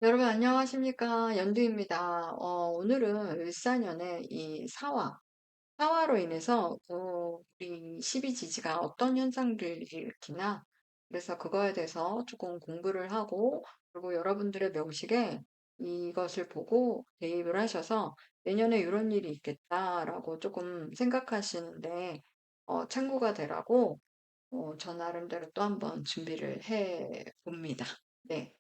여러분 안녕하십니까? 연두입니다. 오늘은 을사년의 이 사화로 인해서 우리 12지지가 어떤 현상들을 일으키나, 그래서 그거에 대해서 조금 공부를 하고, 그리고 여러분들의 명식에 이것을 보고 대입을 하셔서 내년에 이런 일이 있겠다라고 조금 생각하시는데, 참고가 되라고 저 나름대로 또 한번 준비를 해 봅니다. 네.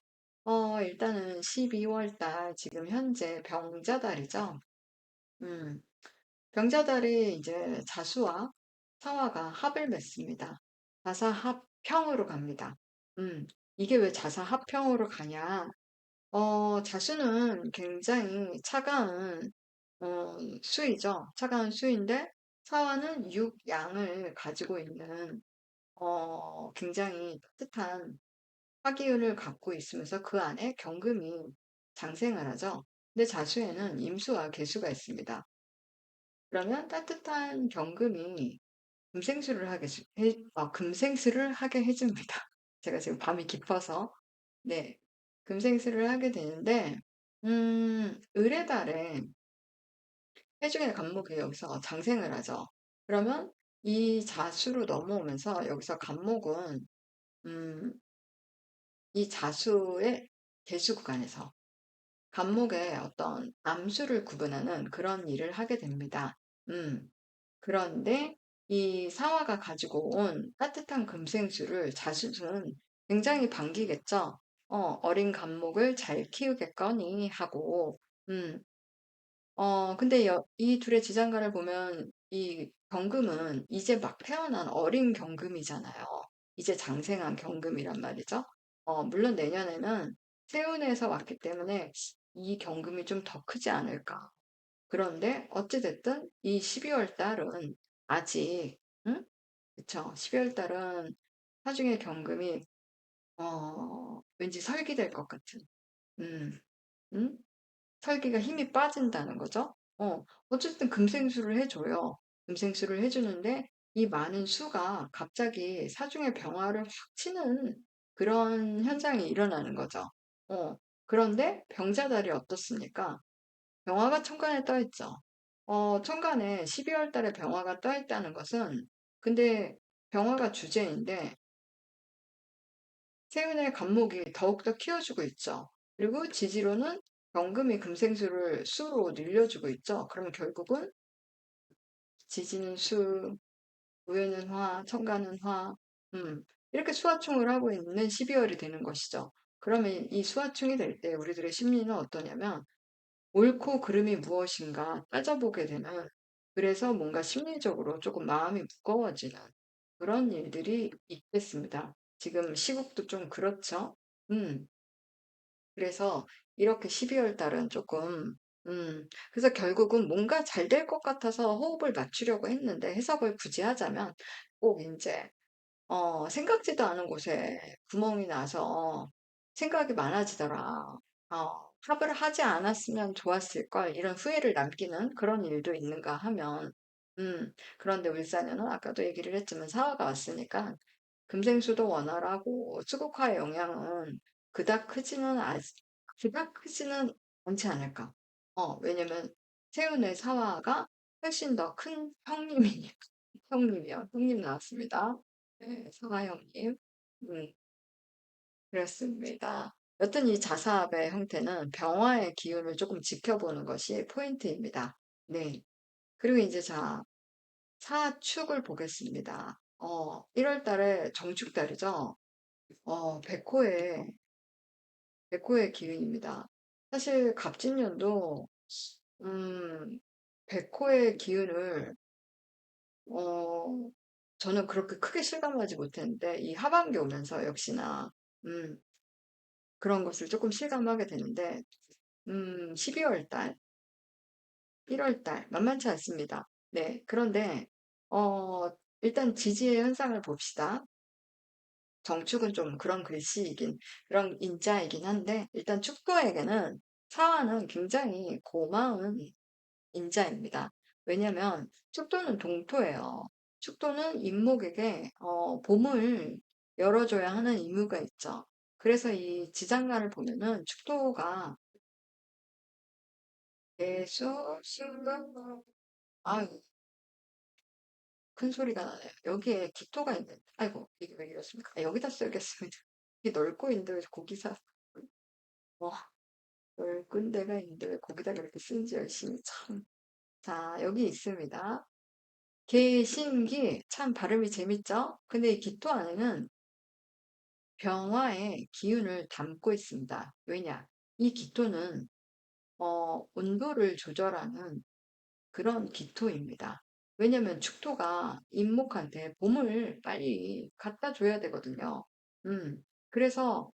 일단은 12월 달 지금 현재 병자달이죠. 음, 병자달이 이제 자수와 사화가 합을 맺습니다. 자사합평으로 갑니다. 음, 이게 왜 자사합평으로 가냐? 자수는 굉장히 차가운 수이죠. 차가운 수인데 사화는 육양을 가지고 있는 굉장히 따뜻한 화기운을 갖고 있으면서 그 안에 경금이 장생을 하죠. 근데 자수에는 임수와 계수가 있습니다. 그러면 따뜻한 경금이 금생수를 하게 해줍니다. 제가 지금 밤이 깊어서, 네, 금생수를 하게 되는데, 을의 달에 해중의 간목이 여기서 장생을 하죠. 그러면 이 자수로 넘어오면서 여기서 간목은, 음, 이 자수의 개수 구간에서 간목의 어떤 암수를 구분하는 그런 일을 하게 됩니다. 음, 그런데 이 사화가 가지고 온 따뜻한 금생수를 자수는 굉장히 반기겠죠. 어린 간목을 잘 키우겠거니 하고, 음, 근데 이 둘의 지장간을 보면 이 경금은 이제 막 태어난 어린 경금이잖아요. 이제 장생한 경금이란 말이죠. 물론 내년에는 세운에서 왔기 때문에 이 경금이 좀 더 크지 않을까. 그런데 어찌됐든 이 12월 달은 아직, 응? 그쵸. 12월 달은 나중에 경금이, 왠지 설기될 것 같은, 음, 음? 설기가 힘이 빠진다는 거죠. 어쨌든 금생수를 해줘요. 금생수를 해주는데 이 많은 수가 갑자기 사중의 병화를 확 치는 그런 현상이 일어나는 거죠. 그런데 병자달이 어떻습니까? 병화가 천간에 떠 있죠. 천간에 12월 달에 병화가 떠 있다는 것은 근데 병화가 주제인데 세운의 간목이 더욱더 키워주고 있죠. 그리고 지지로는 경금이 금생수를 수로 늘려주고 있죠. 그러면 결국은 지지는 수, 우유는 화, 천간은 화, 이렇게 수화충을 하고 있는 12월이 되는 것이죠. 그러면 이 수화충이 될 때 우리들의 심리는 어떠냐면 옳고 그름이 무엇인가 따져보게 되는 그래서 뭔가 심리적으로 조금 마음이 무거워지는 그런 일들이 있겠습니다. 지금 시국도 좀 그렇죠. 음. 그래서 이렇게 12월 달은 조금, 그래서 결국은 뭔가 잘 될 것 같아서 호흡을 맞추려고 했는데 해석을 굳이 하자면 꼭 이제, 생각지도 않은 곳에 구멍이 나서 생각이 많아지더라. 합을 하지 않았으면 좋았을 걸, 이런 후회를 남기는 그런 일도 있는가 하면, 그런데 울산에는 아까도 얘기를 했지만 사화가 왔으니까 금생수도 원활하고 수국화의 영향은 그닥 크지는 그닥 크지는 않지 않을까. 왜냐면 세운의 사화가 훨씬 더 큰 형님이니까. 형님이요. 형님 나왔습니다. 네, 사화 형님. 음, 그렇습니다. 여튼 이 자사합의 형태는 병화의 기운을 조금 지켜보는 것이 포인트입니다. 네. 그리고 이제 자, 사축을 보겠습니다. 1월 달에 정축달이죠. 백호의 기운입니다. 사실 갑진년도 음, 백호의 기운을 어, 저는 그렇게 크게 실감하지 못했는데 이 하반기 오면서 역시나 음, 그런 것을 조금 실감하게 되는데 12월 달, 1월 달 만만치 않습니다. 네, 그런데 일단 지지의 현상을 봅시다. 정축은 좀 그런 글씨이긴, 그런 인자이긴 한데, 일단 축도에게는 사화는 굉장히 고마운 인자입니다. 왜냐면 축도는 동토예요. 축도는 임목에게 봄을 열어줘야 하는 의무가 있죠. 그래서 이 지장간을 보면은 축토가 계속 신금, 아유, 큰 소리가 나네요. 여기에 기토가 있는데, 아이고, 이게 왜 이렇습니까? 아, 여기다 써야겠습니다. 이게 넓고 있는데 왜 거기 어, 넓은 데가 있는데 왜 거기다 그렇게 쓰는지 열심히 참. 자, 여기 있습니다. 개신기, 참 발음이 재밌죠? 근데 이 기토 안에는 병화의 기운을 담고 있습니다. 왜냐? 이 기토는, 온도를 조절하는 그런 기토입니다. 왜냐면 축토가 임목한테 봄을 빨리 갖다 줘야 되거든요. 그래서,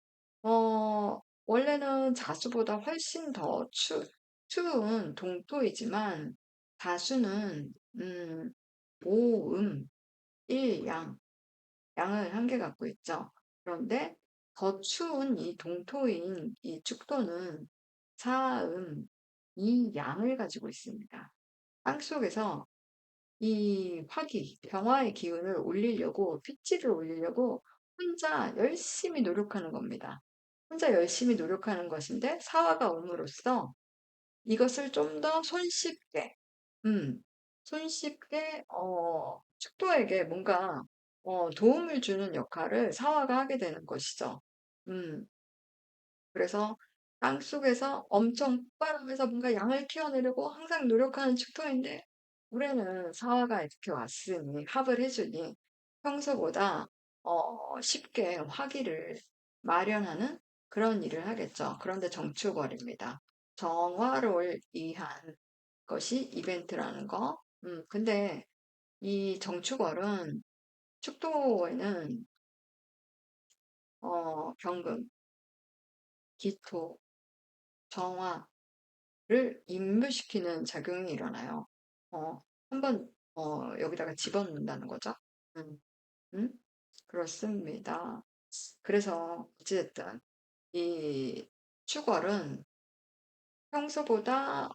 원래는 자수보다 훨씬 더 추운 동토이지만 다수는, 오음, 일양, 양을 한 개 갖고 있죠. 그런데 더 추운 이 동토인 이 축도는 사음, 이 양을 가지고 있습니다. 땅속에서 이 화기, 병화의 기운을 올리려고, pitch를 올리려고 혼자 열심히 노력하는 겁니다. 혼자 열심히 노력하는 것인데 사화가 옴으로써 이것을 좀 더 손쉽게, 음, 손쉽게, 축도에게 뭔가, 도움을 주는 역할을 사화가 하게 되는 것이죠. 음, 그래서 땅속에서 엄청 폭발하면서 뭔가 양을 키워내려고 항상 노력하는 축토인데 올해는 사화가 이렇게 왔으니 합을 해주니 평소보다 쉽게 화기를 마련하는 그런 일을 하겠죠. 그런데 정축월입니다. 정화를 위한 것이 이벤트라는 거. 근데 이 정축월은 축도에는 경금, 기토, 정화 를 임무시키는 작용이 일어나요. 한번 여기다가 집어넣는다는 거죠. 음, 음? 그렇습니다. 그래서 어찌됐든 이 축월은 평소보다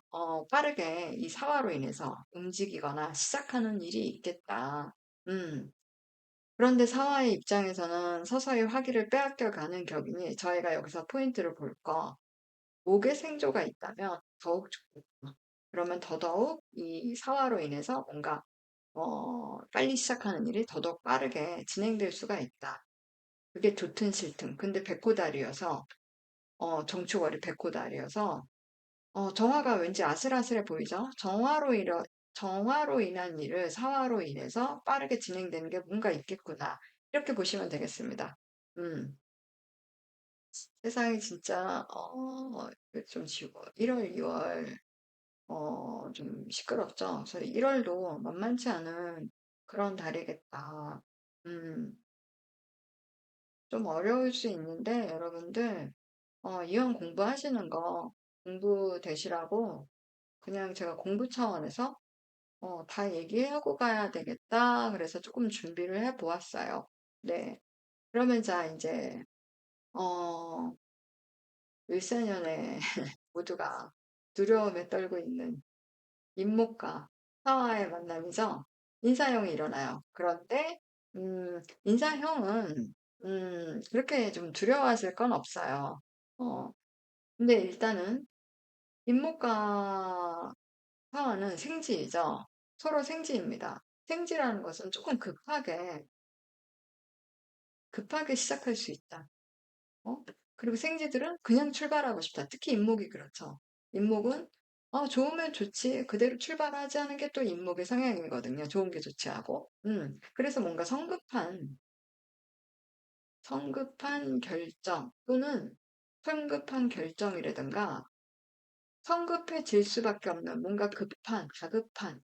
빠르게 이 사화로 인해서 움직이거나 시작하는 일이 있겠다. 음, 그런데 사화의 입장에서는 서서히 화기를 빼앗겨 가는 격이니 저희가 여기서 포인트를 볼 거. 목에 생조가 있다면 더욱 좋겠다. 그러면 더더욱 이 사화로 인해서 뭔가 빨리 시작하는 일이 더더욱 빠르게 진행될 수가 있다. 그게 좋든 싫든. 근데 백호달이어서 정축월이 백호달이어서 정화가 왠지 아슬아슬해 보이죠? 정화로 인한 일을 사화로 인해서 빠르게 진행되는 게 뭔가 있겠구나. 이렇게 보시면 되겠습니다. 음. 세상이 진짜 좀 지고 1월, 2월 좀 시끄럽죠. 그래서 1월도 만만치 않은 그런 달이겠다. 음, 좀 어려울 수 있는데 여러분들 이왕 공부하시는 거 공부 되시라고 그냥 제가 공부 차원에서 다 얘기하고 가야 되겠다. 그래서 조금 준비를 해 보았어요. 네. 그러면 자 이제 어, 일사년에 모두가 두려움에 떨고 있는 임목과 사화의 만남이죠. 인사형이 일어나요. 그런데 인사형은 그렇게 좀 두려워하실 건 없어요. 어, 근데 일단은 임목과 사화는 생지이죠. 서로 생지입니다. 생지라는 것은 조금 급하게 시작할 수 있다. 어? 그리고 생쥐들은 그냥 출발하고 싶다. 특히 인목이 그렇죠. 인목은 좋으면 좋지. 그대로 출발하지 않은 게 또 인목의 성향이거든요. 좋은 게 좋지 하고. 그래서 뭔가 성급한 결정 또는 성급한 결정이라든가 성급해질 수밖에 없는 뭔가 다급한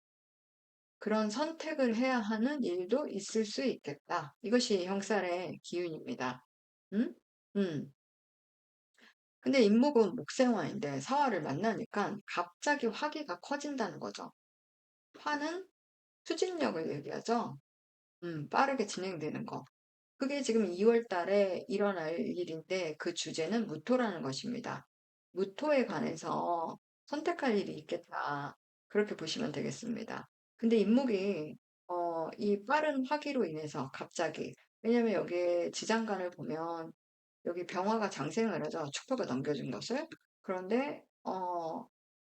그런 선택을 해야 하는 일도 있을 수 있겠다. 이것이 형살의 기운입니다. 음? 음. 근데 임목은 목생화인데 사화를 만나니까 갑자기 화기가 커진다는 거죠. 화는 추진력을 얘기하죠. 빠르게 진행되는 거. 그게 지금 2월 달에 일어날 일인데 그 주제는 무토라는 것입니다. 무토에 관해서 선택할 일이 있겠다. 그렇게 보시면 되겠습니다. 근데 임목이 이 빠른 화기로 인해서 갑자기 왜냐면 여기에 지장간을 보면 여기 병화가 장생을 하죠. 축토가 넘겨준 것을. 그런데,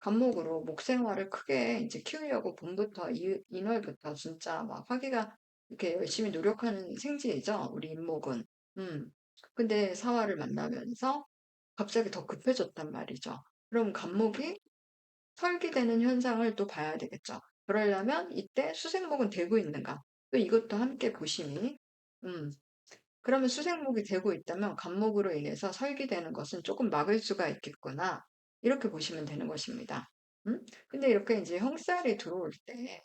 간목으로 목 생활을 크게 이제 키우려고 봄부터, 인월부터 진짜 막 화기가 이렇게 열심히 노력하는 생지이죠. 우리 인목은. 음. 근데 사화를 만나면서 갑자기 더 급해졌단 말이죠. 그럼 간목이 설기되는 현상을 또 봐야 되겠죠. 그러려면 이때 수생목은 되고 있는가? 또 이것도 함께 보심이. 음. 그러면 수생목이 되고 있다면 간목으로 인해서 설기되는 것은 조금 막을 수가 있겠구나. 이렇게 보시면 되는 것입니다. 근데 이렇게 이제 형살이 들어올 때,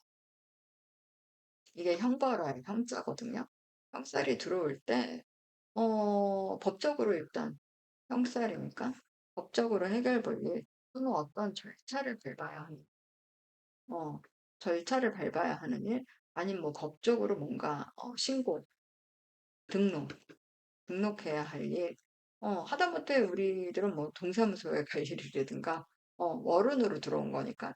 이게 형벌할 형자거든요. 형살이 들어올 때, 법적으로 일단 형살이니까 법적으로 해결볼 일, 또는 어떤 절차를 밟아야 하는, 어, 절차를 밟아야 하는 일, 아니면 뭐 법적으로 뭔가, 신고, 등록, 등록해야 할 일, 하다못해 우리들은 뭐 동사무소에 갈 일이라든가, 월운으로 들어온 거니까.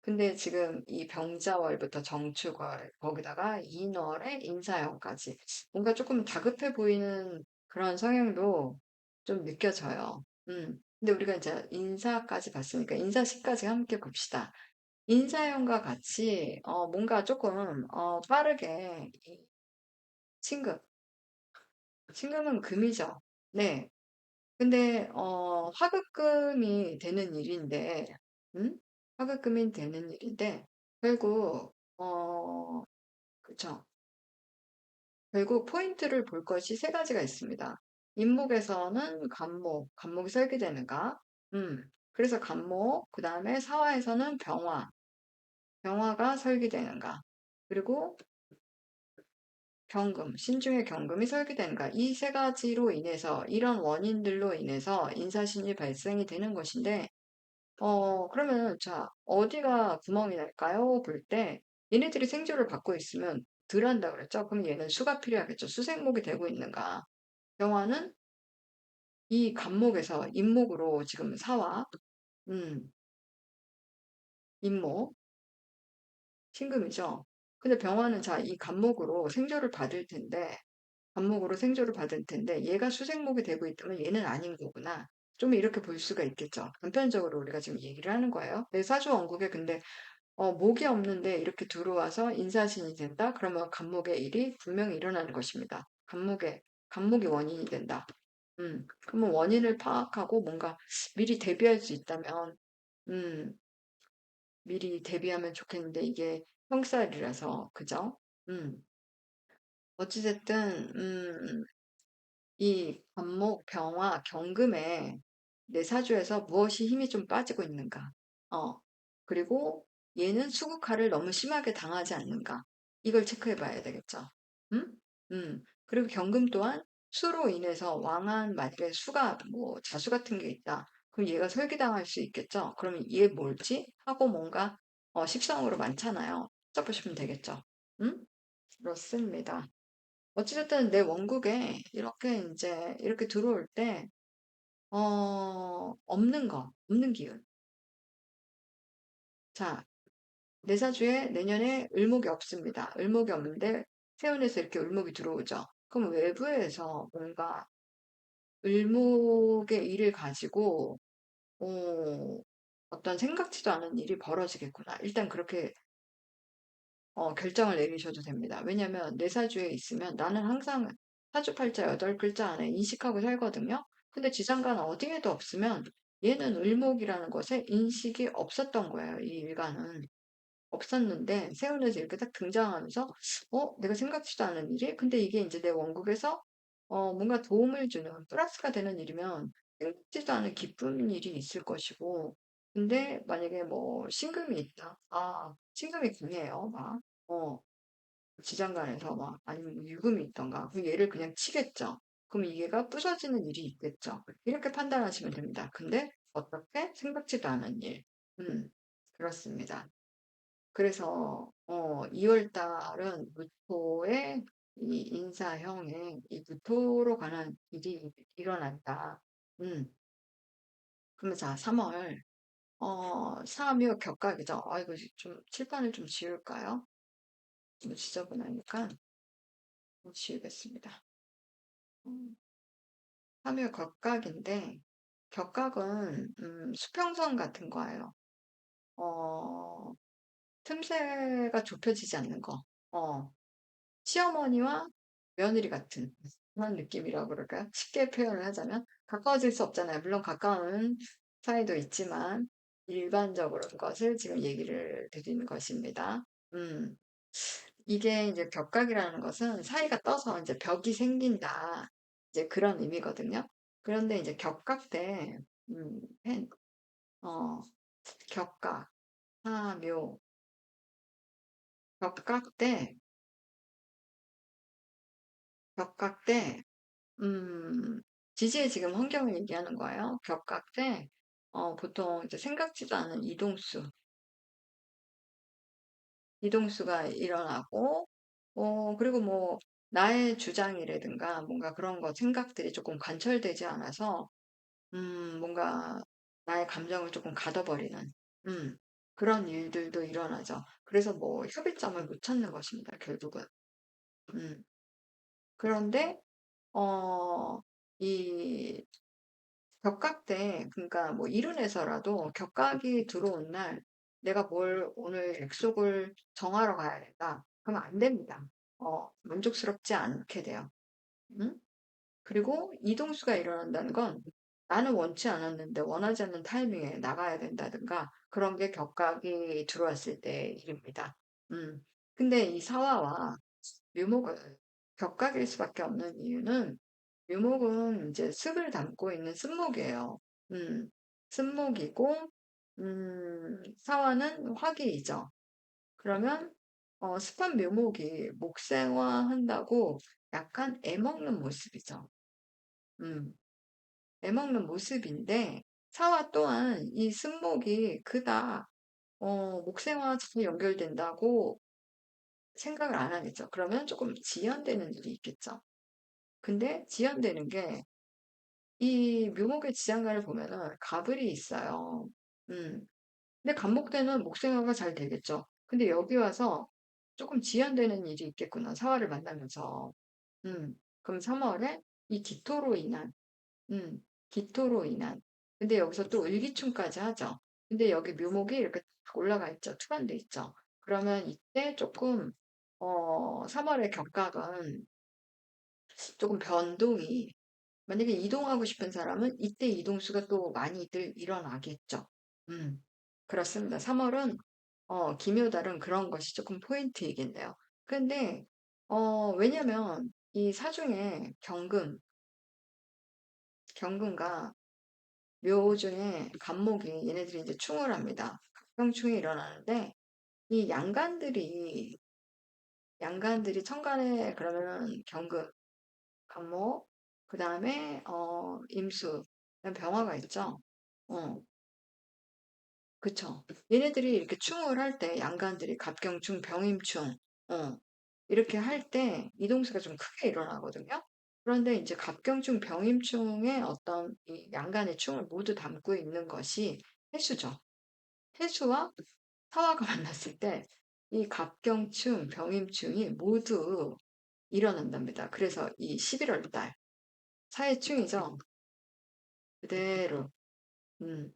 근데 지금 이 병자월부터 정축월, 거기다가 인월에 인사형까지, 뭔가 조금 다급해 보이는 그런 성향도 좀 느껴져요. 근데 우리가 이제 인사까지 봤으니까 인사시까지 함께 봅시다. 인사형과 같이, 뭔가 조금, 빠르게, 친금, 친금은 금이죠. 네. 근데 화급금이 되는 일인데, 음? 화급금이 되는 일인데 결국 그쵸. 결국 포인트를 볼 것이 세 가지가 있습니다. 인목에서는 간목이 설계되는가? 그래서 간목, 그 다음에 사화에서는 병화가 설계되는가? 그리고 경금, 신중의 경금이 설계되는가? 이 세 가지로 인해서, 이런 원인들로 인해서 인사신이 발생이 되는 것인데, 그러면, 자, 어디가 구멍이 날까요? 볼 때, 얘네들이 생조를 받고 있으면 덜 한다 그랬죠? 그럼 얘는 수가 필요하겠죠. 수생목이 되고 있는가? 병화는 이 간목에서 인목으로 지금 사화, 음, 인목, 신금이죠. 근데 병화는 자, 이 간목으로 생조를 받을 텐데, 간목으로 생조를 받을 텐데, 얘가 수생목이 되고 있다면 얘는 아닌 거구나. 좀 이렇게 볼 수가 있겠죠. 단편적으로 우리가 지금 얘기를 하는 거예요. 내 사주 원국에 근데 목이 없는데 이렇게 들어와서 인사신이 된다? 그러면 간목의 일이 분명히 일어나는 것입니다. 간목이 원인이 된다. 그러면 원인을 파악하고 뭔가 미리 대비할 수 있다면, 음, 미리 대비하면 좋겠는데 이게 형살이라서, 그죠? 음, 어찌됐든, 이 간목, 병화, 경금에 내 사주에서 무엇이 힘이 좀 빠지고 있는가? 어, 그리고 얘는 수국화를 너무 심하게 당하지 않는가? 이걸 체크해 봐야 되겠죠. 음? 그리고 경금 또한 수로 인해서 왕한 만약에 수가 뭐 자수 같은 게 있다. 그럼 얘가 설기당할 수 있겠죠. 그러면 얘 뭘지? 하고 뭔가 식성으로 많잖아요. 써보시면 되겠죠. 음? 그렇습니다. 어찌됐든 내 원국에 이렇게 이제 이렇게 들어올 때, 없는 기운. 자, 내사주에 내년에 을목이 없습니다. 을목이 없는데 세운에서 이렇게 을목이 들어오죠. 그럼 외부에서 뭔가 을목의 일을 가지고, 어떤 생각지도 않은 일이 벌어지겠구나. 일단 그렇게 결정을 내리셔도 됩니다. 왜냐면 내 사주에 있으면 나는 항상 사주팔자 8글자 안에 인식하고 살거든요. 근데 지장간 어디에도 없으면 얘는 을목이라는 것에 인식이 없었던 거예요. 이 일간은. 없었는데 세운에서 이렇게 딱 등장하면서 내가 생각지도 않은 일이? 근데 이게 이제 내 원국에서 뭔가 도움을 주는 플러스가 되는 일이면 생각지도 않은 기쁜 일이 있을 것이고 근데 만약에 뭐 신금이 있다. 아, 신금이 금이에요. 막. 어, 지장간에서 막 아니면 뭐 유금이 있던가. 그럼 얘를 그냥 치겠죠. 그럼 이게가 부서지는 일이 있겠죠. 이렇게 판단하시면 됩니다. 근데 어떻게? 생각지도 않은 일. 그렇습니다. 그래서 2월 달은 무토의 이 인사형에 이 무토로 관한 일이 일어난다. 음, 그러면 자, 3월 사묘 격각이죠. 이거 좀 칠판을 좀 지울까요? 좀 지저분하니까 좀 지우겠습니다. 음, 화묘 격각인데, 격각은, 수평선 같은 거예요. 어, 틈새가 좁혀지지 않는 거. 시어머니와 며느리 같은 그런 느낌이라고 그럴까요? 쉽게 표현을 하자면 가까워질 수 없잖아요. 물론 가까운 사이도 있지만 일반적으로 것을 지금 얘기를 드리는 것입니다. 음, 이게 이제 격각이라는 것은 사이가 떠서 이제 벽이 생긴다. 이제 그런 의미거든요. 그런데 이제 격각 때, 음, 펜, 어, 격각, 하묘, 격각 때, 격각 때 지지의 지금 환경을 얘기하는 거예요. 격각 때, 보통 이제 생각지도 않은 이동수가 일어나고, 그리고 뭐, 나의 주장이라든가 뭔가 그런 거 생각들이 조금 관철되지 않아서, 뭔가 나의 감정을 조금 가둬버리는, 그런 일들도 일어나죠. 그래서 뭐 협의점을 못 찾는 것입니다, 결국은. 음, 그런데, 어, 이 격각 때, 그러니까 뭐 이론에서라도 격각이 들어온 날 내가 뭘 오늘 약속을 정하러 가야 된다. 그러면 안 됩니다. 만족스럽지 않게 돼요. 응? 그리고 이동수가 일어난다는 건 나는 원치 않았는데 원하지 않는 타이밍에 나가야 된다든가 그런 게 격각이 들어왔을 때 일입니다. 음. 근데 이 사화와 묘목은 격각일 수밖에 없는 이유는 묘목은 이제 습을 담고 있는 습목이에요. 음, 습목이고, 사화는 화기이죠. 그러면, 습한 묘목이 목생화한다고 약간 애먹는 모습이죠. 음, 애먹는 모습인데, 사화 또한 이 습목이 그닥, 목생화 잘 연결된다고 생각을 안 하겠죠. 그러면 조금 지연되는 일이 있겠죠. 근데 지연되는 게 이 묘목의 지장간을 보면은 가불이 있어요. 음. 근데 간목대는 목생화가 잘 되겠죠. 근데 여기 와서 조금 지연되는 일이 있겠구나. 사화를 만나면서. 그럼 3월에 이 기토로 인한, 음, 기토로 인한. 근데 여기서 또 을기충까지 하죠. 근데 여기 묘목이 이렇게 딱 올라가 있죠. 투관돼 있죠. 그러면 이때 조금, 3월의 격각은 조금 변동이 만약에 이동하고 싶은 사람은 이때 이동수가 또 많이들 일어나겠죠. 음, 그렇습니다. 3월은 기묘달은 그런 것이 조금 포인트이겠네요. 근데 왜냐면 이 사중에 경금과 묘 중에 간목이 얘네들이 이제 충을 합니다. 각병충이 일어나는데 이 양간들이 천간에 그러면 경금 간목, 그 다음에, 임수, 그다음 병화가 있죠. 어, 그쵸. 얘네들이 이렇게 충을 할 때, 양간들이 갑경충, 병임충, 어, 이렇게 할 때 이동수가 좀 크게 일어나거든요. 그런데 이제 갑경충, 병임충의 어떤 이 양간의 충을 모두 담고 있는 것이 해수죠. 해수와 사화가 만났을 때, 이 갑경충, 병임충이 모두 일어난답니다. 그래서 이 11월 달, 사회충이죠. 그대로. 음.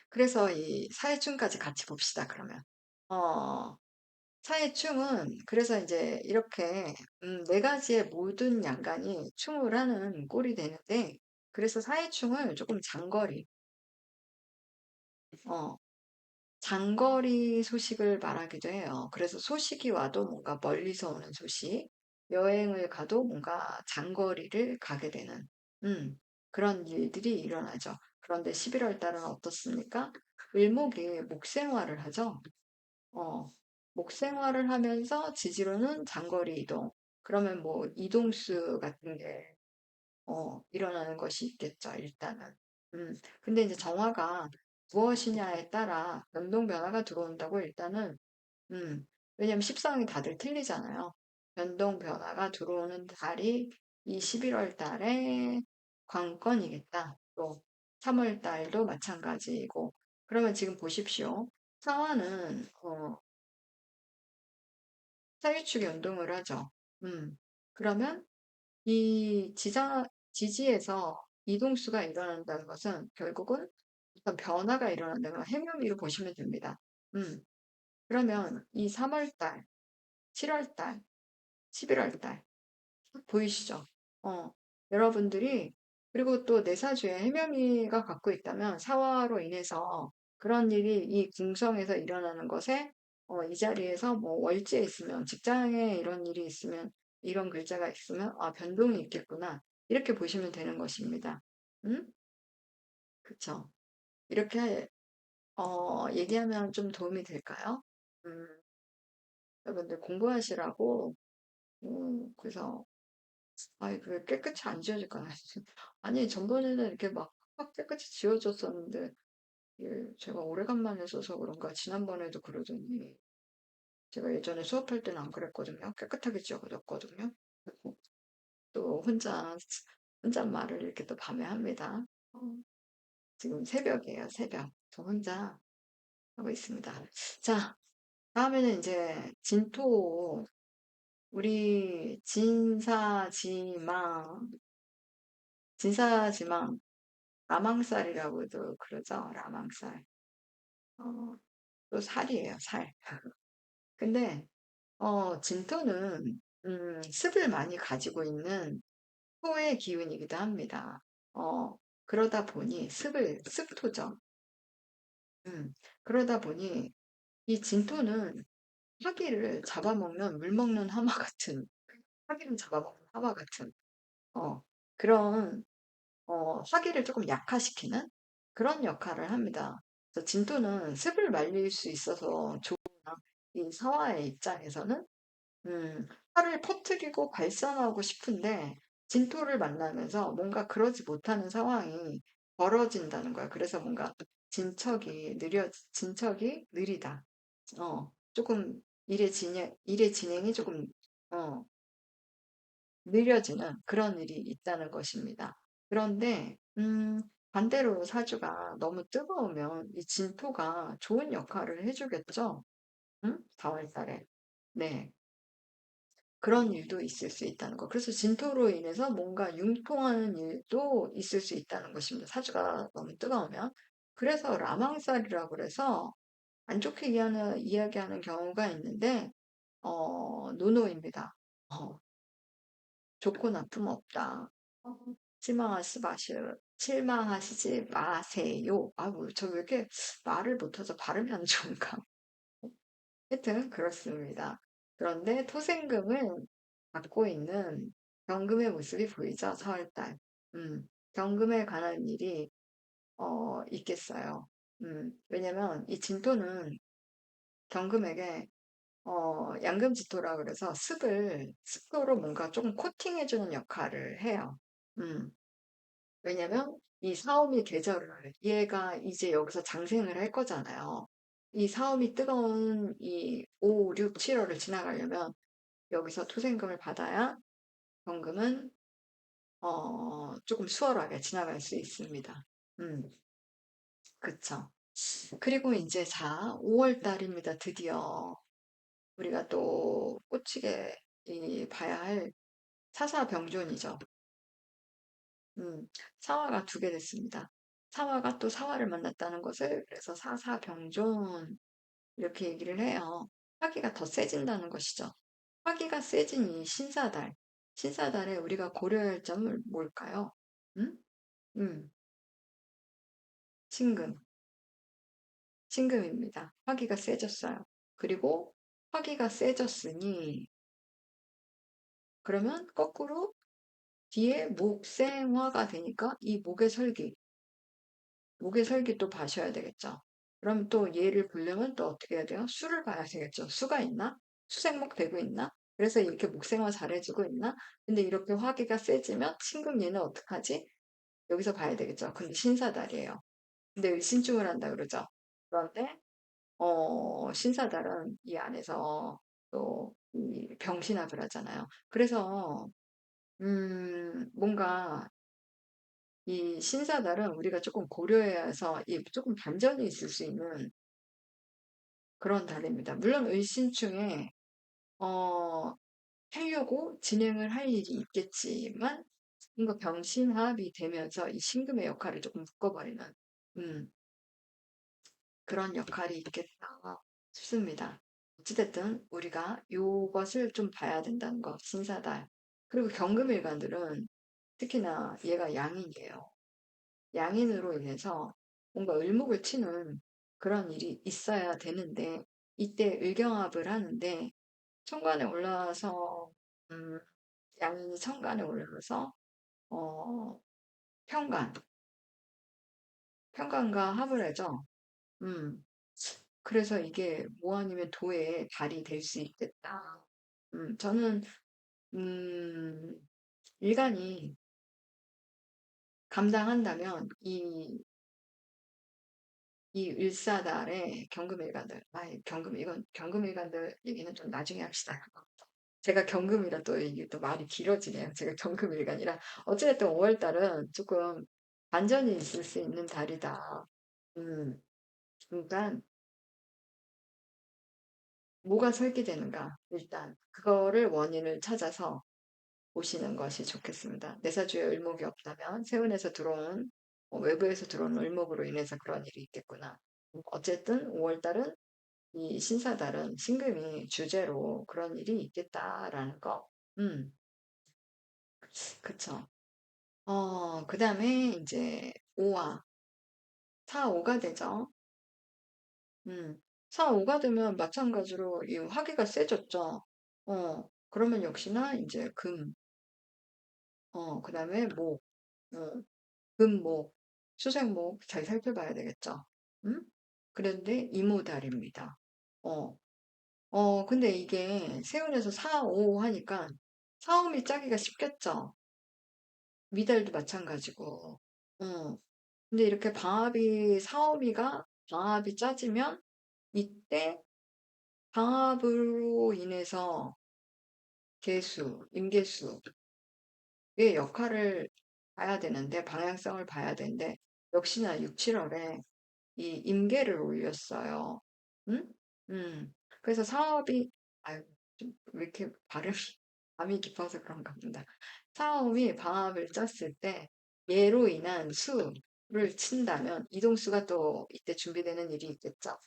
그래서 이 사회충까지 같이 봅시다, 그러면. 어, 사회충은, 그래서 이제 이렇게, 네 가지의 모든 양간이 충을 하는 꼴이 되는데, 그래서 사회충을 조금 어, 장거리 소식을 말하기도 해요. 그래서 소식이 와도 뭔가 멀리서 오는 소식, 여행을 가도 뭔가 장거리를 가게 되는, 그런 일들이 일어나죠. 그런데 11월 달은 어떻습니까? 을목이 목생화를 하죠. 어, 목생화를 하면서 지지로는 장거리 이동. 그러면 뭐 이동수 같은 게 일어나는 것이 있겠죠, 일단은. 근데 이제 정화가 무엇이냐에 따라 변동 변화가 들어온다고 일단은, 왜냐면 십성이 다들 틀리잖아요. 변동 변화가 들어오는 달이 이 11월 달에 관건이겠다. 또 3월 달도 마찬가지이고. 그러면 지금 보십시오. 상화는, 사유축이 운동을 하죠. 그러면 이 지지에서 이동수가 일어난다는 것은 결국은 어떤 변화가 일어난다는 행유미로 보시면 됩니다. 음, 그러면 이 3월 달, 7월 달, 11월 달 보이시죠? 어, 여러분들이 그리고 또 내사주에 해묘미가 갖고 있다면 사화로 인해서 그런 일이 이 궁성에서 일어나는 것에 이 자리에서 뭐 월지에 있으면 직장에 이런 일이 있으면 이런 글자가 있으면 아 변동이 있겠구나 이렇게 보시면 되는 것입니다. 음? 그쵸? 이렇게 얘기하면 좀 도움이 될까요? 음, 여러분들 공부하시라고 그래서 아이, 그게 깨끗이 안 지워질까요? 아니, 전번에는 이렇게 막 깨끗이 지워졌었는데, 이게 제가 오래간만에 써서 그런가, 지난번에도 그러더니, 제가 예전에 수업할 때는 안 그랬거든요. 깨끗하게 지워졌거든요. 그리고 또 혼자 말을 이렇게 또 밤에 합니다. 어, 지금 새벽이에요, 새벽. 저 혼자 하고 있습니다. 자, 다음에는 이제 우리 진사지망, 라망살이라고도 그러죠. 라망살. 어, 또 살이에요, 살. 근데, 진토는, 습을 많이 가지고 있는 토의 기운이기도 합니다. 그러다 보니, 습토죠. 그러다 보니, 이 진토는 화기를 잡아먹는 하마 같은, 어, 그런 화기를 조금 약화시키는 그런 역할을 합니다. 그래서 진토는 습을 말릴 수 있어서 좋으나 이 사화의 입장에서는 화를 퍼뜨리고 발산하고 싶은데 진토를 만나면서 뭔가 그러지 못하는 상황이 벌어진다는 거야. 그래서 뭔가 진척이 느리다. 조금 일의 진행이 조금 어, 느려지는 그런 일이 있다는 것입니다. 그런데 반대로 사주가 너무 뜨거우면 이 진토가 좋은 역할을 해주겠죠? 4월 달에. 네. 그런 일도 있을 수 있다는 거. 그래서 진토로 인해서 뭔가 융통하는 일도 있을 수 있다는 것입니다. 사주가 너무 뜨거우면. 그래서 라망살이라고 그래서 안 좋게 이야기하는 경우가 있는데, 노노입니다. 어, 좋고 나쁨 없다. 어, 실망하시지 마세요. 아이고, 저 왜 이렇게 말을 못해서 발음이 안 좋은가? 하여튼, 그렇습니다. 그런데 토생금은 갖고 있는 경금의 모습이 보이죠? 4월달. 경금에 관한 일이, 있겠어요. 왜냐면 이 진토는 경금에게 양금지토라 그래서 습도로 뭔가 조금 코팅해주는 역할을 해요. 음, 왜냐면 이 사오미 계절을 얘가 이제 여기서 장생을 할 거잖아요. 이 사오미 뜨거운 이 5, 6, 7월을 지나가려면 여기서 투생금을 받아야 경금은 조금 수월하게 지나갈 수 있습니다. 음, 그쵸. 그리고 이제 자, 5월 달입니다. 드디어 우리가 또 꽂히게 봐야 할 사사병존이죠. 음, 사화가 두 개 됐습니다. 사화가 또 사화를 만났다는 것을 그래서 사사병존 이렇게 얘기를 해요. 화기가 더 세진다는 것이죠. 화기가 세진 이 신사달에 우리가 고려해야 할 점은 뭘까요? 음? 음, 신금, 신금입니다. 화기가 세졌어요. 그리고 화기가 세졌으니 그러면 거꾸로 뒤에 목생화가 되니까 이 목의 설기 또 봐셔야 되겠죠. 그럼 또 얘를 보려면 또 어떻게 해야 돼요? 수를 봐야 되겠죠. 수가 있나? 수생목 되고 있나? 그래서 이렇게 목생화 잘해주고 있나? 근데 이렇게 화기가 세지면 신금 얘는 어떡하지? 여기서 봐야 되겠죠. 근데 신사달이에요. 근데 왜 신중을 한다 그러죠. 그런데 신사달은 이 안에서 또 이 병신합을 하잖아요. 그래서 뭔가 이 신사달은 우리가 조금 고려해야 해서 이 조금 반전이 있을 수 있는 그런 달입니다. 물론 을신충에 어, 하려고 진행을 할 일이 있겠지만 뭔가 병신합이 되면서 이 신금의 역할을 조금 묶어버리는 음, 그런 역할이 있겠다 싶습니다. 어찌됐든 우리가 요것을 좀 봐야 된다는 거, 신사달. 그리고 경금일간들은 특히나 얘가 양인이에요. 양인으로 인해서 뭔가 을목을 치는 그런 일이 있어야 되는데 이때 을경합을 하는데 천간에 올라와서 음, 양인이 천간에 올라와서 어, 평간, 평간과 합을 해죠. 음, 그래서 이게 뭐 아니면 도의 달이 될 수 있겠다. 저는 음, 일간이 감당한다면 이 을사달의 경금일간들, 이건 경금일간들 얘기는 좀 나중에 합시다. 제가 경금이라 또 이게 또 말이 길어지네요. 제가 경금일간이라. 어찌됐든 5월달은 조금 반전이 있을 수 있는 달이다. 음, 그러니까 뭐가 설계되는가? 일단 그거를 원인을 찾아서 보시는 것이 좋겠습니다. 내사주에 을목이 없다면 세운에서 들어온 외부에서 들어온 을목으로 인해서 그런 일이 있겠구나. 어쨌든 5월달은 이 신사달은 신금이 주제로 그런 일이 있겠다라는 거. 그쵸. 그 다음에 이제 5화, 4, 5가 되죠. 음, 4, 5가 되면 마찬가지로 이 화기가 세졌죠. 그러면 역시나 이제 금, 그 다음에 목, 어, 금, 목, 수생, 목 잘 살펴봐야 되겠죠. 음? 그런데 이모달입니다. 어, 근데 이게 세운에서 4, 5 하니까 사음이 짜기가 쉽겠죠. 미달도 마찬가지고. 어, 근데 이렇게 방합이 짜지면 이때 방합으로 인해서 임계수의 역할을 봐야 되는데, 방향성을 봐야 되는데, 역시나 6, 7월에 이 임계를 올렸어요. 응? 그래서 사업이, 아유, 왜 이렇게 발음이, 감이 깊어서 그런가 보다. 사업이 방합을 짰을 때, 얘로 인한 수를 친다면, 이동수가 또 이때 준비되는 일이 있겠죠.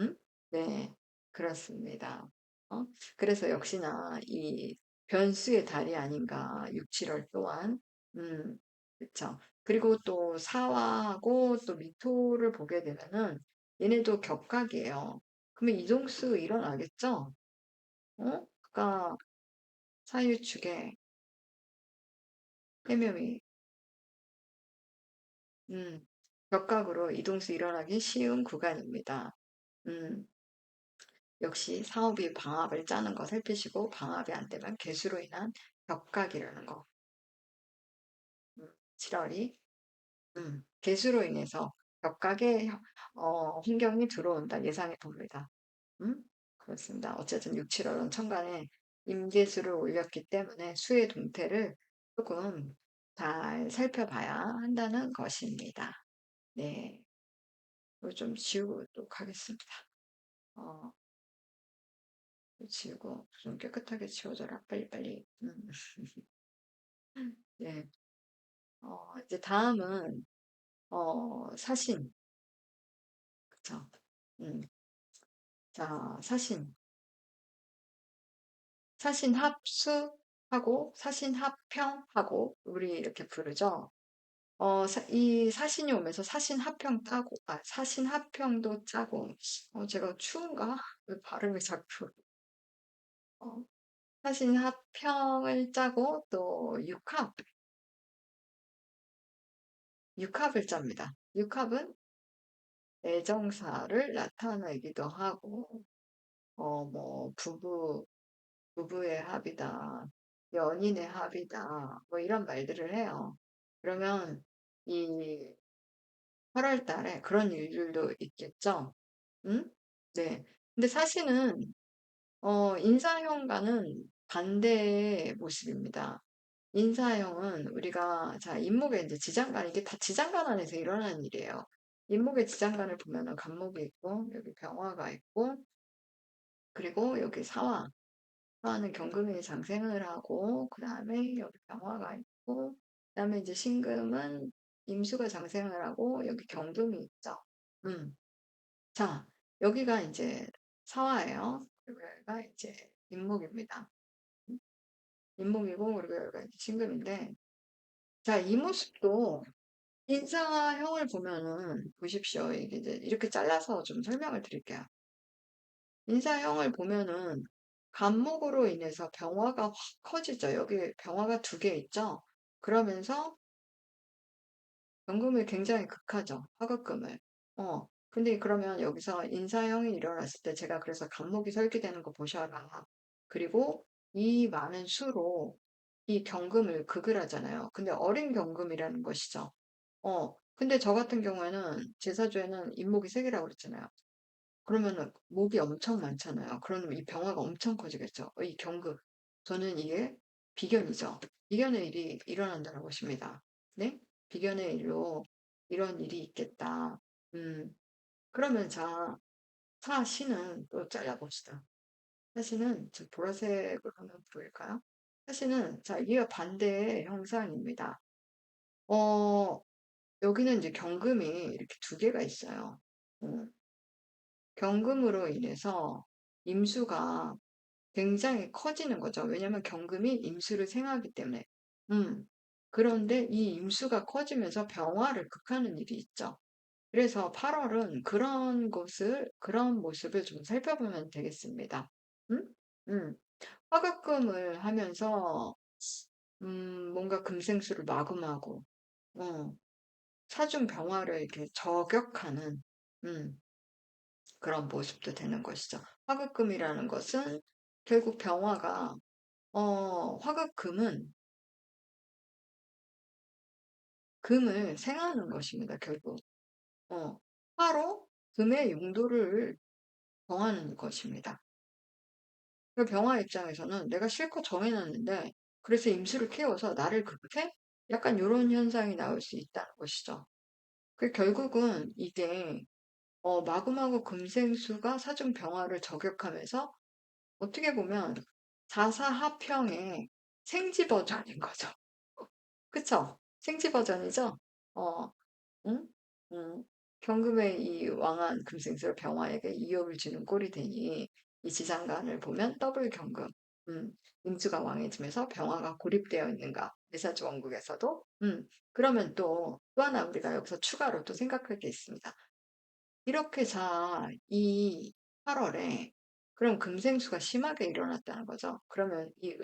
응? 네, 그렇습니다. 어? 그래서 역시나 이 변수의 달이 아닌가, 6, 7월 또한. 그쵸. 그리고 또 사화하고 또 미토를 보게 되면은 얘네도 격각이에요. 그러면 이동수 일어나겠죠? 그러니까 사유축에 해묘이 음, 격각으로 이동수 일어나기 쉬운 구간입니다. 음, 역시 사업이 방합을 짜는 거 살피시고 방합이 안 되면 개수로 인한 격각이라는 거. 7월이 개수로 인해서 격각의 환경이 들어온다 예상해 봅니다. 음? 그렇습니다. 어쨌든 6, 7월은 천간에 임계수를 올렸기 때문에 수의 동태를 조금 잘 살펴봐야 한다는 것입니다. 네, 이거 좀 지우도록 하겠습니다. 어, 지우고 좀 깨끗하게 지워져라. 빨리빨리. 네, 이제 다음은 사신. 그쵸? 음, 자, 사신합수하고 사신합평하고 우리 이렇게 부르죠. 이 사신이 오면서 사신합평 따고, 사신합평도 짜고, 제가 추운가? 왜 발음이 자꾸, 어, 사신합평을 짜고, 또 육합을 짭니다. 육합은 애정사를 나타내기도 하고, 뭐, 부부의 합이다, 연인의 합이다, 뭐 이런 말들을 해요. 그러면 이 8월 달에 그런 일들도 있겠죠? 응? 네. 근데 사실은, 인사형과는 반대의 모습입니다. 인사형은 우리가, 자, 인목의 이제 지장간, 이게 다 지장간 안에서 일어나는 일이에요. 인목의 지장간을 보면은 간목이 있고, 여기 병화가 있고, 그리고 여기 사화는 경금이 장생을 하고, 그 다음에 여기 병화가 있고, 그다음에 이제 신금은 임수가 장생을 하고 여기 경금이 있죠. 음. 자, 여기가 이제 사화예요. 그리고 여기가 이제 임목입니다. 음, 임목이고 그리고 여기가 이제 신금인데 자, 이 모습도 인사형을 보면은 보십시오. 이게 이제 이렇게 잘라서 좀 설명을 드릴게요. 인사형을 보면은 간목으로 인해서 병화가 확 커지죠. 여기 병화가 두 개 있죠. 그러면서 연금을 굉장히 극하죠. 화급금을. 근데 그러면 여기서 인사형이 일어났을 때 제가 그래서 간목이 설계되는 거 보셔라. 그리고 이 많은 수로 이 경금을 극을 하잖아요. 근데 어린 경금이라는 것이죠. 근데 저 같은 경우에는 제사주에는 인목이 세 개라고 그랬잖아요. 그러면은 목이 엄청 많잖아요. 그러면 이 병화가 엄청 커지겠죠. 이 경극. 저는 이게 비견이죠. 비견의 일이 일어난다는 것입니다. 네? 비견의 일로 이런 일이 있겠다. 음, 그러면 자, 사시는 또 잘라봅시다. 사시는 저 보라색으로 한번 보일까요? 사시는 자, 이와 반대의 형상입니다. 어, 여기는 이제 경금이 이렇게 두 개가 있어요. 음, 경금으로 인해서 임수가 굉장히 커지는 거죠. 왜냐하면 경금이 임수를 생하기 때문에. 음. 그런데 이 임수가 커지면서 병화를 극하는 일이 있죠. 그래서 8월은 그런 모습을 좀 살펴보면 되겠습니다. 음? 음. 화급금을 하면서, 뭔가 금생수를 마구마구, 어, 사중 병화를 이렇게 저격하는, 음, 그런 모습도 되는 것이죠. 화급금이라는 것은 결국 병화가 화급금은 금을 생하는 것입니다. 결국 화로 금의 용도를 정하는 것입니다. 그 병화 입장에서는 내가 실컷 정해놨는데 그래서 임수를 키워서 나를 극해? 약간 이런 현상이 나올 수 있다는 것이죠. 그 결국은 이게 마구마구 금생수가 사중 병화를 저격하면서 어떻게 보면 자사하평의 생지 버전인 거죠. 그쵸? 생지 버전이죠? 어, 응? 응. 경금의 이 왕한 금생술 병화에게 이업을 주는 꼴이 되니 이 지장간을 보면 더블 경금. 임수가 왕해지면서 병화가 고립되어 있는가? 내사주 원국에서도. 그러면 또 하나 우리가 여기서 추가로 또 생각할 게 있습니다. 이렇게 자, 이 8월에 그럼 금생수가 심하게 일어났다는 거죠. 그러면 이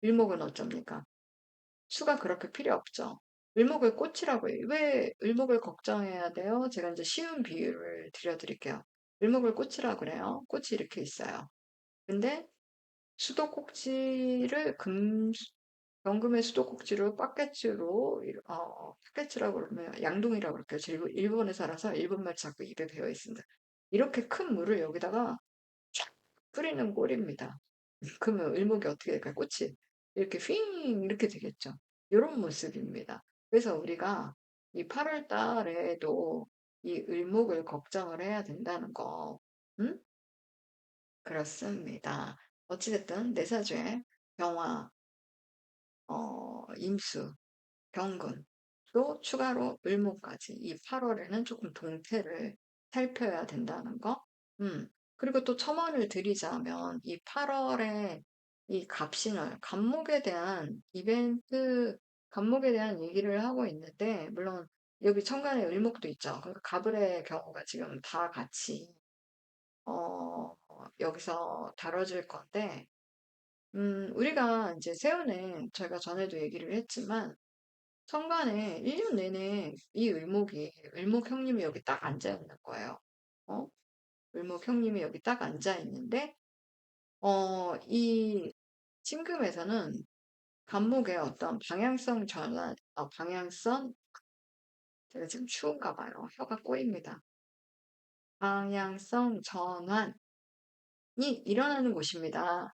을목은 어쩝니까? 수가 그렇게 필요 없죠. 을목을 꽃이라고 해요. 왜 을목을 걱정해야 돼요? 제가 이제 쉬운 비유를 드려드릴게요. 을목을 꽃이라고 그래요. 꽃이 이렇게 있어요. 근데 수도꼭지를 경금의 수도꼭지로 빡개치라고 그러면 양동이라고 그럴게요. 저 일본에 살아서 일본말 자꾸 입에 배어 있습니다. 이렇게 큰 물을 여기다가 쫙 뿌리는 꼴입니다. 그러면 을목이 어떻게 될까요? 꽃이 이렇게 휘잉 이렇게 되겠죠. 이런 모습입니다. 그래서 우리가 이 8월 달에도 이 을목을 걱정을 해야 된다는 거. 음? 그렇습니다. 어찌됐든 내사주에 병화, 임수, 경금, 또 추가로 을목까지 이 8월에는 조금 동태를 살펴야 된다는 거. 그리고 또 첨언을 드리자면 이 8월에 이 갑신월, 갑목에 대한 갑목에 대한 얘기를 하고 있는데 물론 여기 천간에 을목도 있죠. 그러니까 갑을의 경우가 지금 다 같이 여기서 다뤄질 건데 우리가 이제 세운에 저희가 전에도 얘기를 했지만 천간에 1년 내내 이 을목 형님이 여기 딱 앉아 있는 거예요. 어? 을목 형님이 여기 딱 앉아 있는데, 이 신금에서는 간목의 어떤 방향성 전환, 제가 지금 추운가 봐요. 혀가 꼬입니다. 방향성 전환, 이 일어나는 곳입니다.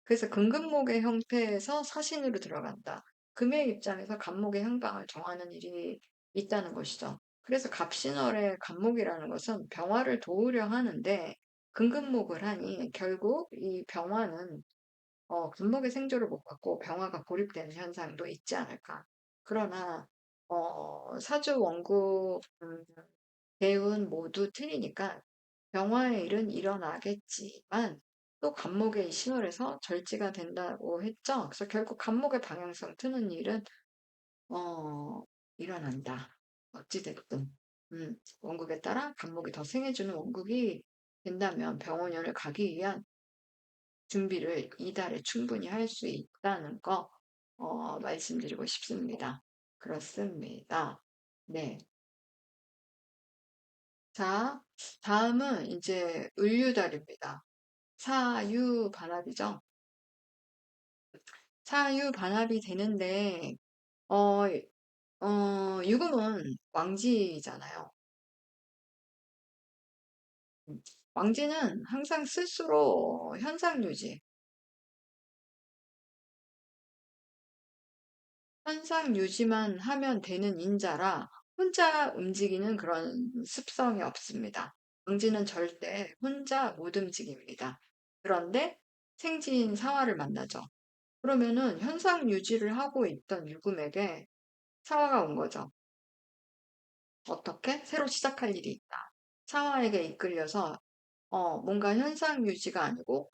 그래서 금금목의 형태에서 사신으로 들어간다. 금의 입장에서 간목의 향방을 정하는 일이 있다는 것이죠. 그래서 갑신월의 간목이라는 것은 병화를 도우려 하는데 금금목을 하니 결국 이 병화는 금목의 생조를 못 받고 병화가 고립되는 현상도 있지 않을까. 그러나 사주 원국 대운 모두 틀리니까 병화의 일은 일어나겠지만 또 간목의 신월에서 절지가 된다고 했죠. 그래서 결국 간목의 방향성 트는 일은 어, 일어난다. 어찌됐든 원국에 따라 간목이 더 생해주는 원국이 된다면 병원년을 가기 위한 준비를 이달에 충분히 할 수 있다는 거 말씀드리고 싶습니다. 그렇습니다. 네. 자, 다음은 이제 을류달입니다. 사유반합이죠. 사유반합이 되는데, 어, 유금은 왕지잖아요. 왕지는 항상 스스로 현상 유지, 현상 유지만 하면 되는 인자라 혼자 움직이는 그런 습성이 없습니다. 왕지는 절대 혼자 못 움직입니다. 그런데 생지인 사화를 만나죠. 그러면은 현상 유지를 하고 있던 유금에게 사화가 온 거죠. 어떻게? 새로 시작할 일이 있다. 사화에게 이끌려서 뭔가 현상 유지가 아니고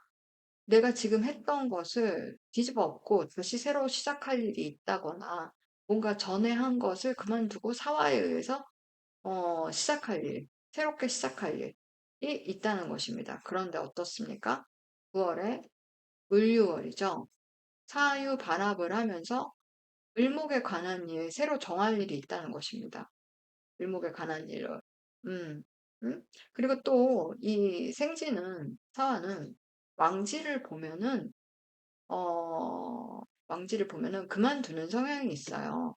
내가 지금 했던 것을 뒤집어 엎고 다시 새로 시작할 일이 있다거나 뭔가 전에 한 것을 그만두고 사화에 의해서 시작할 일, 새롭게 시작할 일이 있다는 것입니다. 그런데 어떻습니까? 9월에 을유월이죠. 사유 반합을 하면서 을목에 관한 일, 새로 정할 일이 있다는 것입니다. 을목에 관한 일을. 음, 그리고 또 이 생지는, 사화는 왕지를 보면은 왕지를 보면은 그만두는 성향이 있어요.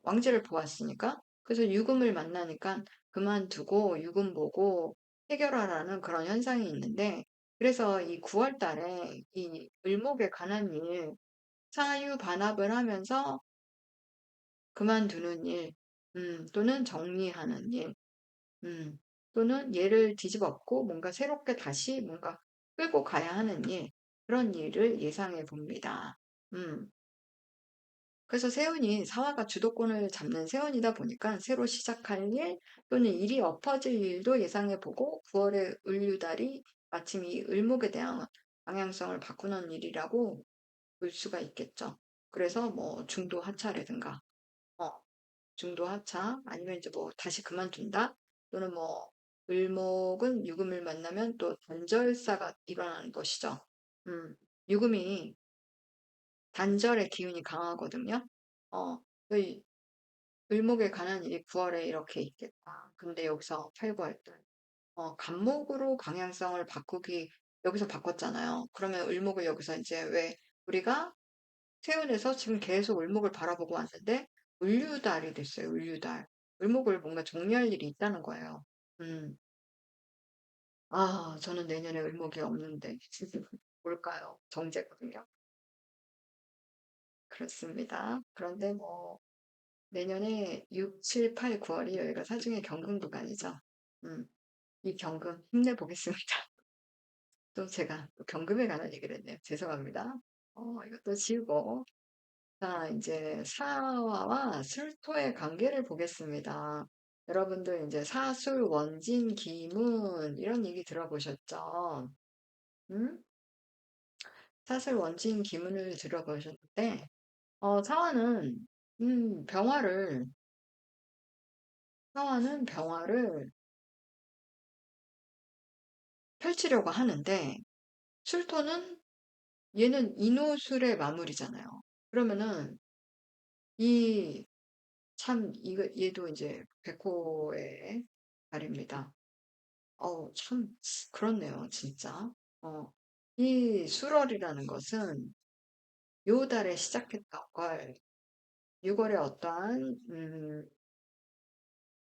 왕지를 보았으니까. 그래서 유금을 만나니까 그만두고 유금 보고 해결하라는 그런 현상이 있는데, 그래서 이 9월 달에 이 을목에 관한 일, 사유 반합을 하면서 그만두는 일, 또는 정리하는 일, 음, 또는 얘를 뒤집었고 뭔가 새롭게 다시 뭔가 끌고 가야 하는 일, 그런 일을 예상해 봅니다. 음, 그래서 세운이 사화가 주도권을 잡는 세운이다 보니까 새로 시작할 일 또는 일이 엎어질 일도 예상해 보고 9월의 을류달이 마침 이 을목에 대한 방향성을 바꾸는 일이라고 볼 수가 있겠죠. 그래서 뭐 중도 하차라든가 어, 중도 하차 아니면 이제 뭐 다시 그만둔다 또는 뭐 을목은 유금을 만나면 또 단절사가 일어나는 것이죠. 음, 유금이 단절의 기운이 강하거든요. 어, 그 을목에 관한 일이 9월에 이렇게 있겠다. 근데 여기서 8, 9월 달 간목으로 방향성을 바꾸기 여기서 바꿨잖아요. 그러면 을목을 여기서 이제 왜 우리가 세운에서 지금 계속 을목을 바라보고 왔는데 을류달이 됐어요. 을류달. 을목을 뭔가 정리할 일이 있다는 거예요. 음. 저는 내년에 을목이 없는데 뭘까요? 정제거든요. 그렇습니다. 그런데 뭐 내년에 6, 7, 8, 9월이 여기가 사중의 경금 구간이죠. 음. 이 경금 힘내보겠습니다. 또 제가 또 경금에 관한 얘기를 했네요. 죄송합니다. 이것도 지우고. 자, 이제 사화와 술토의 관계를 보겠습니다. 여러분들 이제 사술, 원진, 기문 이런 얘기 들어보셨죠? 음? 사술, 원진, 기문을 들어보셨는데 사화는 병화를 펼치려고 하는데 술토는 얘는 인호술의 마무리잖아요. 그러면은 이 참 이거 얘도 이제 백호의 달입니다. 참 그렇네요, 진짜. 어, 이 수월이라는 것은 요 달에 시작했던 걸 6월에 어떠한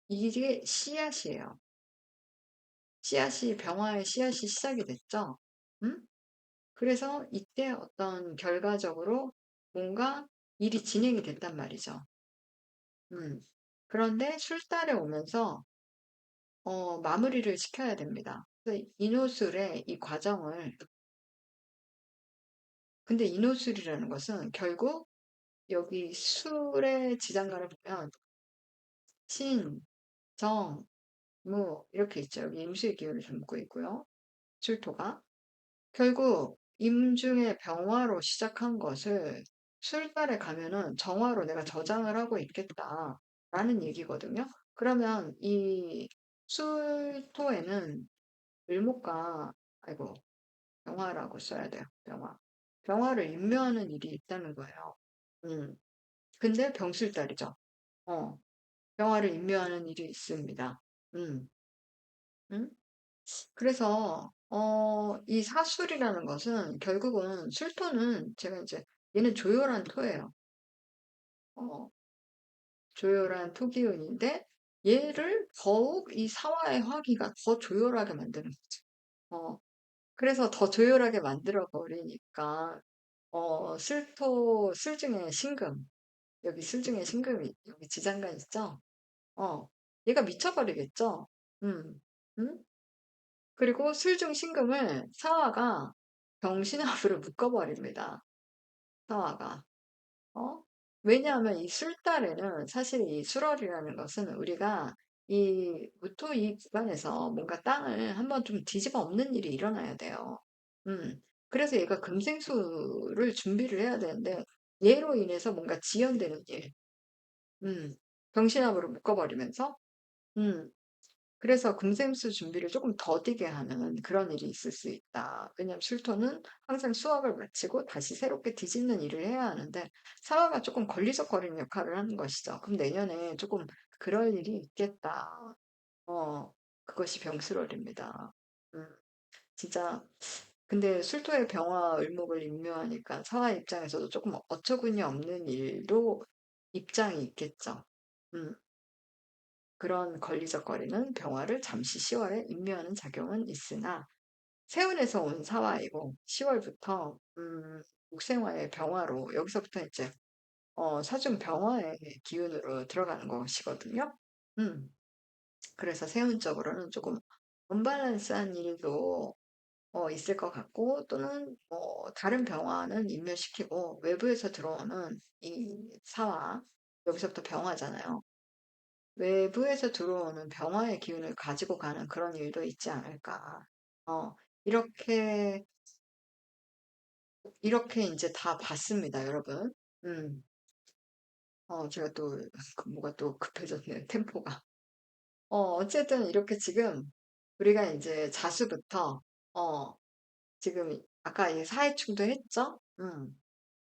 이게 씨앗이에요. 씨앗이 병화의 씨앗이 시작이 됐죠. 음? 그래서 이때 어떤 결과적으로 뭔가 일이 진행이 됐단 말이죠. 음. 그런데 술달에 오면서 마무리를 시켜야 됩니다. 그래서 인호술의 이 과정을 근데 인호술이라는 것은 결국 여기 술의 지장간을 보면 신, 정, 무 이렇게 있죠. 여기 임수의 기운을 담고 있고요. 술토가. 결국 임중의 병화로 시작한 것을 술달에 가면은 정화로 내가 저장을 하고 있겠다라는 얘기거든요. 그러면 이 술토에는 을목과 아이고 병화라고 써야 돼요. 병화. 병화를 임묘하는 일이 있다는 거예요. 음. 근데 병술달이죠. 어. 병화를 임묘하는 일이 있습니다. 음. 음? 그래서 이 사술이라는 것은 결국은 술토는 제가 이제 얘는 조열한 토예요. 어, 조열한 토기운인데 얘를 더욱 이 사화의 화기가 더 조열하게 만드는 거죠. 그래서 더 조열하게 만들어 버리니까 술토 술 중에 신금 여기 술 중에 신금이 여기 지장간 있죠? 어, 얘가 미쳐버리겠죠? 음, 음? 그리고 술중 신금을 사화가 병신합으로 묶어버립니다. 사화가. 어? 왜냐하면 이 술달에는 사실 이 술월이라는 것은 우리가 이 무토 이 구간에서 뭔가 땅을 한번 좀 뒤집어 엎는 일이 일어나야 돼요. 그래서 얘가 금생수를 준비를 해야 되는데 얘로 인해서 뭔가 지연되는 일. 음. 병신합으로 묶어버리면서 음. 그래서 금생수 준비를 조금 더디게 하는 그런 일이 있을 수 있다. 왜냐하면 술토는 항상 수확을 마치고 다시 새롭게 뒤집는 일을 해야 하는데 사화가 조금 걸리적거리는 역할을 하는 것이죠. 그럼 내년에 조금 그럴 일이 있겠다. 그것이 병술월입니다. 음, 진짜 근데 술토의 병화 을목을 임묘하니까 사화 입장에서도 조금 어처구니 없는 일도 입장이 있겠죠. 음. 그런 걸리적거리는 병화를 잠시 10월에 임묘하는 작용은 있으나 세운에서 온 사화이고 10월부터 목생화의 병화로 여기서부터 이제 사중 병화의 기운으로 들어가는 것이거든요. 음, 그래서 세운적으로는 조금 언밸런스한 일도 있을 것 같고 또는 다른 병화는 임묘시키고 외부에서 들어오는 이 사화 여기서부터 병화잖아요. 외부에서 들어오는 병화의 기운을 가지고 가는 그런 일도 있지 않을까. 어, 이렇게, 이렇게 이제 다 봤습니다, 여러분. 음, 제가 또, 뭐가 또 급해졌네요, 템포가. 어쨌든 이렇게 지금 우리가 이제 자수부터, 지금 아까 이 사회충도 했죠?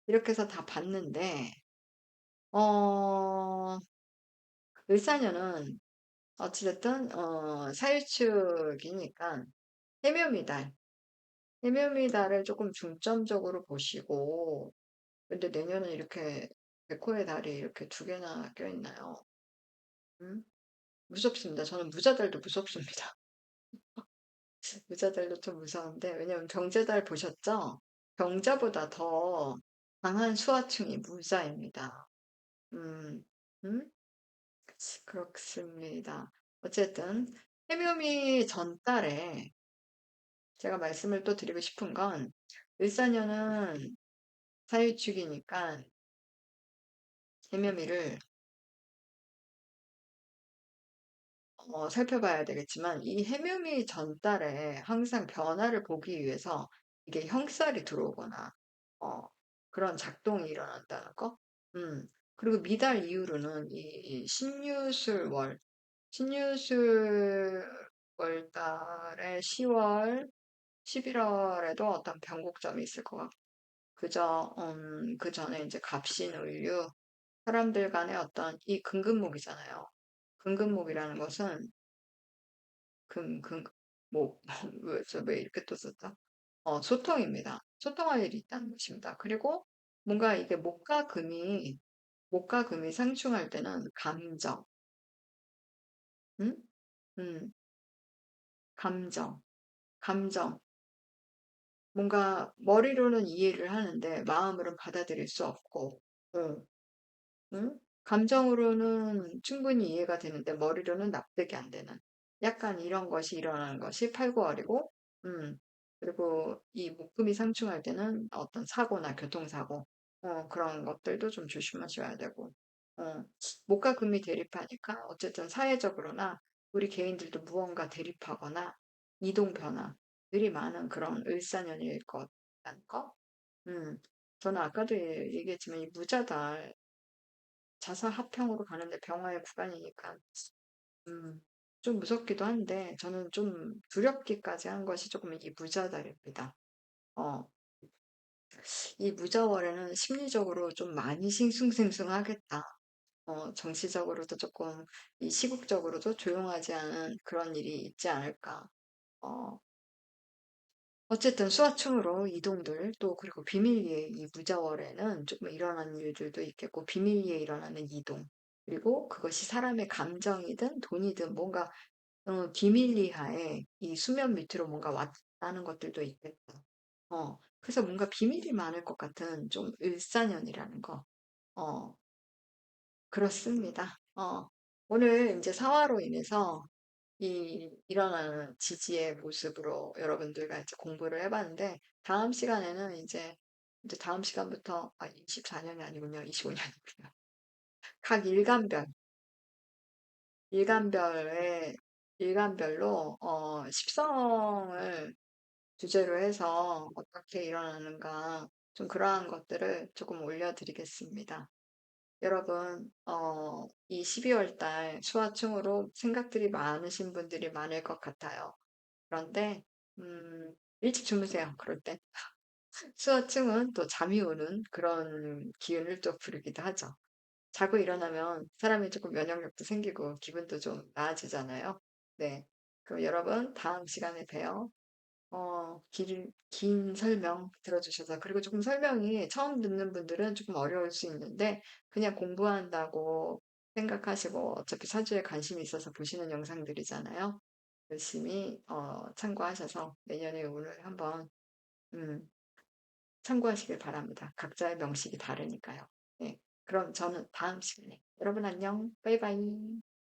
이렇게 해서 다 봤는데, 어, 을사년은 어찌됐든, 사유축이니까 해묘미달. 해묘미달을 조금 중점적으로 보시고, 근데 내년은 이렇게 백호의 달이 이렇게 두 개나 껴있나요? 음? 무섭습니다. 저는 무자달도 무섭습니다. 무자달도 좀 무서운데, 왜냐면 병제달 보셨죠? 병자보다 더 강한 수화충이 무자입니다. 음, 음? 그렇습니다. 어쨌든, 해묘미 전달에 제가 말씀을 또 드리고 싶은 건, 을사년은 사유축이니까 해묘미를 살펴봐야 되겠지만 이 해묘미 전달에 항상 변화를 보기 위해서 이게 형살이 들어오거나 어, 그런 작동이 일어난다는 거. 그리고 미달 이후로는 이 신유술월, 신유술월 달에 10월, 11월에도 어떤 변곡점이 있을 것 같고 그 전에 이제 갑신을류 사람들 간의 어떤 이 금금목이잖아요. 금금목이라는 것은 뭐, 왜 이렇게 또 썼죠? 소통입니다. 소통할 일이 있다는 것입니다. 그리고 뭔가 이게 목과 금이 상충할 때는 감정, 음? 음, 감정, 감정. 뭔가 머리로는 이해를 하는데 마음으로는 받아들일 수 없고, 어, 감정으로는 충분히 이해가 되는데 머리로는 납득이 안 되는 약간 이런 것이 일어나는 것이 8, 9월이고, 음, 그리고 이 목금이 상충할 때는 어떤 사고나 교통사고, 그런 것들도 좀 조심하셔야 되고, 어, 목과 금이 대립하니까 어쨌든 사회적으로나 우리 개인들도 무언가 대립하거나 이동 변화들이 많은 그런 을사년일 것이라는 거. 음, 저는 아까도 얘기했지만 이 무자달 자사합평으로 가는데 병화의 구간이니까 음, 좀 무섭기도 한데 저는 좀 두렵기까지 한 것이 조금 이 무자달입니다. 어, 이 무자월에는 심리적으로 좀 많이 싱숭생숭하겠다. 정치적으로도 조금 이 시국적으로도 조용하지 않은 그런 일이 있지 않을까. 어, 어쨌든 수화충으로 이동들 또 그리고 비밀리에 이 무자월에는 조금 일어나는 일들도 있겠고 비밀리에 일어나는 이동 그리고 그것이 사람의 감정이든 돈이든 뭔가 비밀리하에 이 수면 밑으로 뭔가 왔다는 것들도 있겠다. 그래서 뭔가 비밀이 많을 것 같은 좀 일사년이라는 거. 어, 그렇습니다. 오늘 이제 사화로 인해서 이 일어나는 지지의 모습으로 여러분들과 이제 공부를 해봤는데 다음 시간에는 이제 다음 시간부터 24년이 아니군요. 25년이군요. 각 일간별의 일간별로 십성을 주제로 해서 어떻게 일어나는가 좀 그러한 것들을 조금 올려드리겠습니다. 여러분, 이 12월 달 수화충으로 생각들이 많으신 분들이 많을 것 같아요. 그런데, 일찍 주무세요. 그럴 때. 수화증은 또 잠이 오는 그런 기운을 또 부르기도 하죠. 자고 일어나면 사람이 조금 면역력도 생기고 기분도 좀 나아지잖아요. 네. 그럼 여러분, 다음 시간에 봬요. 긴 설명 들어주셔서, 그리고 조금 설명이 처음 듣는 분들은 조금 어려울 수 있는데, 그냥 공부한다고 생각하시고, 어차피 사주에 관심이 있어서 보시는 영상들이잖아요. 열심히, 참고하셔서 내년에 오늘 한번, 음, 참고하시길 바랍니다. 각자의 명식이 다르니까요. 네. 그럼 저는 다음 시간에. 여러분 안녕. 바이바이.